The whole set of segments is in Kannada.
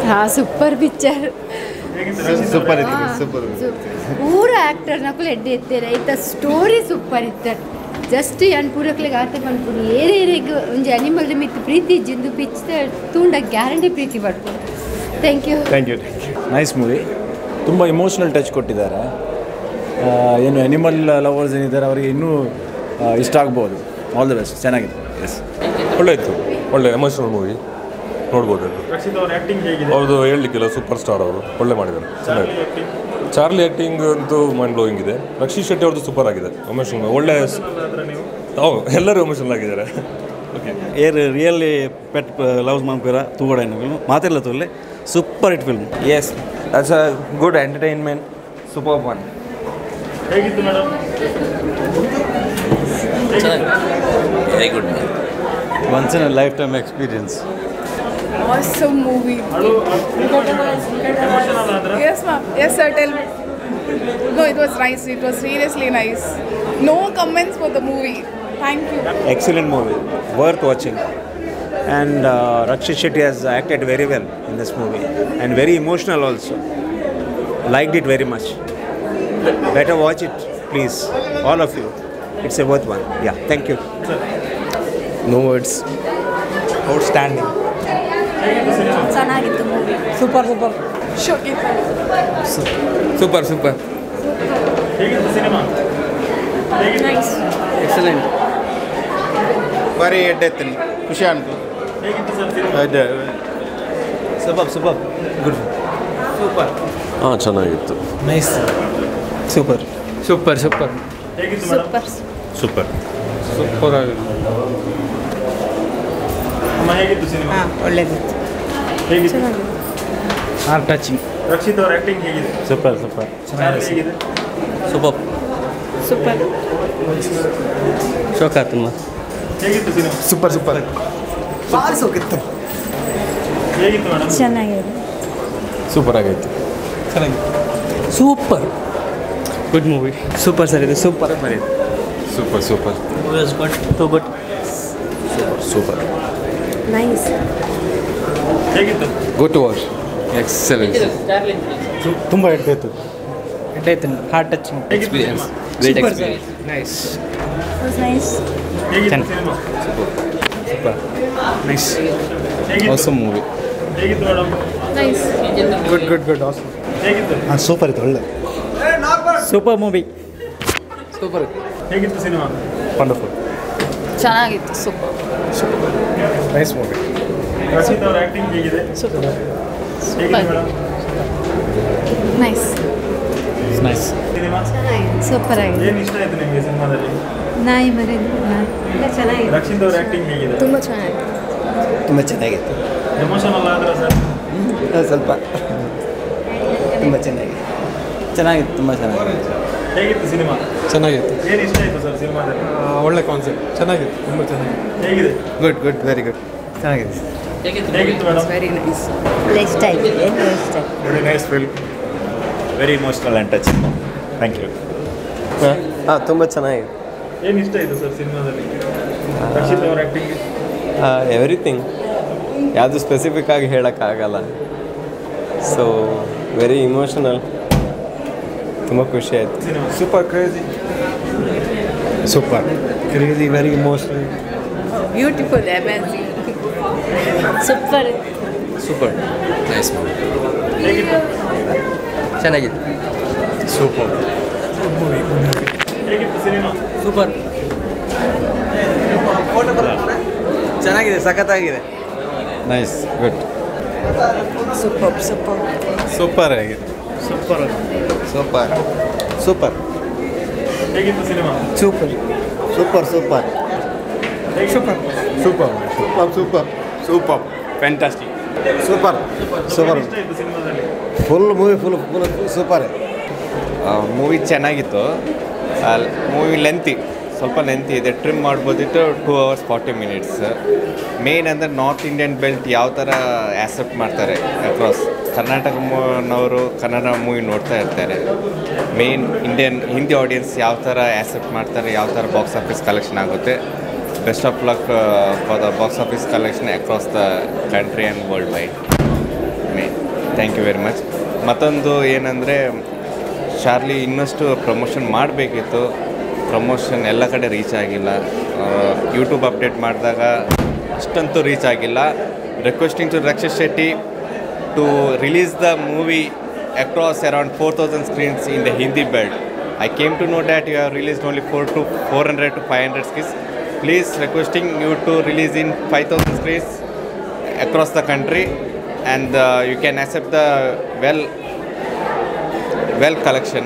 हाँ सुपर पिक्चर ಸೂಪರ್ ಇತ್ತು ಸೂಪರ್ पूरा एक्टर नकुल एड्डे इत्तेर इत्त स्टोरी सूपर इत्तर जस्ट यान पूरकले गाते पन्पुनी ಏರೇರೆಗ್ ಒಂಜಿ ಅನಿಮಲ್ ದ ಮಿತ್ ಪ್ರೀತಿ ಜಿಂದು ಪಿಚ್ತೆ ತೂಂಡ ಗ್ಯಾರಂಟಿ ಪ್ರೀತಿ ಪಡ್ಪುನು ಥ್ಯಾಂಕ್ ಯು ನೈಸ್ ಮೂವಿ ತುಂಬ ಇಮೋಷ್ನಲ್ ಟಚ್ ಕೊಟ್ಟಿದ್ದಾರೆ ಏನು ಅನಿಮಲ್ ಲವರ್ಸ್ ಏನಿದ್ದಾರೆ ಅವರಿಗೆ ಇನ್ನೂ ಇಷ್ಟ ಆಗ್ಬೋದು ಆಲ್ ದ ಬೆಸ್ಟ್ ಚೆನ್ನಾಗಿದೆ ಎಸ್ ಒಳ್ಳೆ ಇತ್ತು ಒಳ್ಳೆ ಎಮೋಷನಲ್ ಮೂವಿ ನೋಡ್ಬೋದು ಅವ್ರದ್ದು ಹೇಳಲಿಕ್ಕಿಲ್ಲ ಸೂಪರ್ ಸ್ಟಾರ್ ಅವರು ಒಳ್ಳೆ ಮಾಡಿದ್ದಾರೆ ಚೆನ್ನಾಗಿದೆ ಚಾರ್ಲಿ ಆ್ಯಕ್ಟಿಂಗ್ ಅಂತೂ ಮೈಂಡ್ ಬ್ಲೋಯಿಂಗ್ ಇದೆ ರಕ್ಷಿತ್ ಶೆಟ್ಟಿ ಅವ್ರದ್ದು ಸೂಪರ್ ಆಗಿದೆ ಎಮೋಷನಲ್ ಒಳ್ಳೆ ಎಲ್ಲರೂ ಎಮೋಷನಲ್ ಆಗಿದ್ದಾರೆ ಓಕೆ ರಿಯಲಿ ಪೆಟ್ ಲವ್ಸ್ ಮಾಂಪೇರ ತೂಗಡ ಫಿಲ್ಮ್ ಮಾತೆಲ್ಲ ತೋಲೆ super hit film Yes, that's a good entertainment, superb one. ಹೇಗಿತ್ತು madam Very good. Once in a lifetime experience Awesome movie. Yes, ma'am. Yes, sir. Tell me. No, it was nice. It was seriously nice. No comments for the movie. Thank you. Excellent movie, worth watching. And Rakshit Shetty has acted very well in this movie and very emotional also. Liked it very much. Better watch it, please, all of you. It's a worth one. Yeah, thank you. No words Outstanding. ಚೆನ್ನಾಗಿತ್ತು movie Super, super. Super, super. ಹೇಗಿತ್ತು ಸಿನಿಮಾ ನೈಸ್ Excellent. ಬಾರಿ ಎಡ್ಡೆತ್ತನಿ ಖುಷಿ ಅನ್ಕು ಹೇಗಿತ್ತು ಸರ್ ಸಿನಿಮಾ Super. Good. ಹಾಂ ಚೆನ್ನಾಗಿತ್ತು Nice. Super. ಹೇಗಿತ್ತು ಮೇಡಮ್ ಸೂಪರ್ ಸೂಪರ್ ಅಮ್ಮ ಹೇಗಿತ್ತು ಸಿನಿಮಾ ಒಳ್ಳೆದಿತ್ತು. ಹೇಗಿತ್ತು Heart touching. ರಕ್ಷಿತ್ ಅವ್ರ ಆ್ಯಕ್ಟಿಂಗ್ ಹೇಗಿದೆ Super. ಚಾರ್ಲಿ ಹೇಗಿದೆ Super. Shock ಆಯ್ತು ಹೇಗಿತ್ತು ಸಿನಿಮಾ ಸೂಪರ್ ಹೇಗಿತ್ತು ಮೇಡಮ್ ಚೆನ್ನಾಗಿದೆ ಸೂಪರ್ ಆಗೈತೆ Super. Good movie. Super sir, ಇದು ಸೂಪರ್ ಬರೀ super was good. Too good. Super nice ಹೇಗಿತ್ತು ಗುಡ್ ಟು ವಾಚ್ Excellent. ತುಂಬ ಎಡ್ಡಾಯ್ತು Heart touching experience. Great experience. Nice. Was nice ಹೇಗಿತ್ತು ಸಿನಿಮಾ ನೈಸ್ ಹೇಗಿತ್ತು ಆಸಮ್ ಮೂವಿ ಹೇಗಿತ್ತು ಮೇಡಮ್ ನೈಸ್ ಗುಡ್ ಆಸಮ್ ಹೇಗಿತ್ತು ಸೂಪರ್ ಇತ್ತು ಒಳ್ಳೆ ಸೂಪರ್ ಮೂವಿ Super. ಹೇಗಿತ್ತು ಸಿನಿಮಾ ವಂಡರ್ಫುಲ್ ಚೆನ್ನಾಗಿತ್ತು ಸೂಪರ್ ನೈಸ್ ಮೂವಿ ರಕ್ಷಿತ್ ಅವ್ರ ಆ್ಯಕ್ಟಿಂಗ್ ಹೇಗಿದೆ ಹೇಗಿದೆ ಮೇಡಮ್ ನೈಸ್ ನೈಸ್ ಸಿನಿಮಾ ಚೆನ್ನಾಗಿದೆ ಸೂಪರ್ ಆಗಿದೆ ಏನು ಇಷ್ಟ ಆಯಿತು ನಿಮಗೆ ಸಿನಿಮಾದಲ್ಲಿ ನಾಯಿ ಮರಿದು ಎಲ್ಲ ಚೆನ್ನಾಗಿದೆ ರಕ್ಷಿತ್ ಅವ್ರ ಆ್ಯಕ್ಟಿಂಗ್ ಹೇಗಿದೆ ತುಂಬ ಚೆನ್ನಾಗಿದೆ ತುಂಬ ಚೆನ್ನಾಗಿತ್ತು ಎಮೋಷನಲ್ ಆದ್ರೆ ಸರ್ ಸ್ವಲ್ಪ ತುಂಬ ಚೆನ್ನಾಗಿತ್ತು ತುಂಬ ಚೆನ್ನಾಗಿತ್ತು ಹೇಗಿತ್ತು ಸಿನಿಮಾ ಚೆನ್ನಾಗಿತ್ತು ಏನು ಇಷ್ಟ ಆಯಿತು ಸರ್ ಸಿನಿಮಾದಲ್ಲಿ ಒಳ್ಳೆ ಕಾನ್ಸೆಪ್ಟ್ ಚೆನ್ನಾಗಿತ್ತು ತುಂಬ ಚೆನ್ನಾಗಿದೆ ಹೇಗಿದೆ ಗುಡ್ ವೆರಿ ಗುಡ್ ಚೆನ್ನಾಗಿದೆ ಹೇಗಿತ್ತು ಮೇಡಮ್ Very nice. ಇಷ್ಟ ಆಯ್ತು ಏನು ಇಷ್ಟ very nice film very emotional and touching thank you ಹಾಂ ತುಂಬ ಚೆನ್ನಾಗಿದೆ ಏನು ಇಷ್ಟ ಆಯಿತು ಸರ್ ಸಿನಿಮಾದಲ್ಲಿ ರಕ್ಷಿತ್ ಅವ್ರ ಆ್ಯಕ್ಟಿಂಗ್ ಎವ್ರಿಥಿಂಗ್ ಯಾವುದು ಸ್ಪೆಸಿಫಿಕ್ ಆಗಿ ಹೇಳೋಕ್ಕಾಗಲ್ಲ ಸೊ ವೆರಿ ಇಮೋಷನಲ್ ತುಂಬ ಖುಷಿ ಆಯಿತು cinema super crazy very emotional Beautiful, amazing. Super Super. Nice movie. ಹೇಗಿತ್ತು ಚೆನ್ನಾಗಿದೆ. ಸೂಪರ್ ಹೇಗಿತ್ತು ಸಿನಿಮಾ Super. ಚೆನ್ನಾಗಿದೆ ಸಖತ್ತಾಗಿದೆ. ನೈಸ್ ಗುಡ್ ಸೂಪರ್ ಆಗಿದೆ ಸೂಪರ್ ಹೇಗಿತ್ತು ಸಿನಿಮಾ ಸೂಪರ್ ಫ್ಯಾಂಟಾಸ್ಟಿಕ್ ಸೂಪರ್ ಇಷ್ಟ ಆಯಿತು ಸಿನಿಮಾದಲ್ಲಿ full movie full super movie ಚೆನ್ನಾಗಿತ್ತು ಮೂವಿ ಸ್ವಲ್ಪ ಲೆಂತಿ ಇದೆ ಟ್ರಿಮ್ ಮಾಡ್ಬೋದಿತ್ತು 2 hours 40 minutes ಮೇನ್ ಅಂದರೆ ನಾರ್ತ್ ಇಂಡಿಯನ್ ಬೆಲ್ಟ್ ಯಾವ ಥರ ಆ್ಯಸೆಪ್ಟ್ ಮಾಡ್ತಾರೆ ಅಕ್ರಾಸ್ ಕರ್ನಾಟಕನವರು ಕನ್ನಡ ಮೂವಿ ನೋಡ್ತಾ ಇರ್ತಾರೆ ಮೇನ್ ಹಿಂದಿ ಆಡಿಯನ್ಸ್ ಯಾವ ಥರ ಆ್ಯಸೆಪ್ಟ್ ಮಾಡ್ತಾರೆ ಯಾವ ಥರ ಬಾಕ್ಸ್ ಆಫೀಸ್ ಕಲೆಕ್ಷನ್ ಆಗುತ್ತೆ best of luck for the box office collection across the country and world wide thank you very much. ಮತ್ತೊಂದು ಏನಂದರೆ ಶಾರ್ಲಿ ಇನ್ನಷ್ಟು ಪ್ರಮೋಷನ್ ಮಾಡಬೇಕಿತ್ತು. ಪ್ರಮೋಷನ್ ಎಲ್ಲ ಕಡೆ ರೀಚ್ ಆಗಿಲ್ಲ. ಯೂಟ್ಯೂಬ್ ಅಪ್ಡೇಟ್ ಮಾಡಿದಾಗ ಅಷ್ಟಂತೂ ರೀಚ್ ಆಗಿಲ್ಲ. Requesting to Rakshit Shetty to release the movie across around 4,000 screens in the Hindi belt. I came to know that you have released only 400 to 500 screens. Please requesting you to release in 5,000 screens across the country, and you can accept the well collection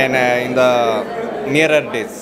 and in the nearer days.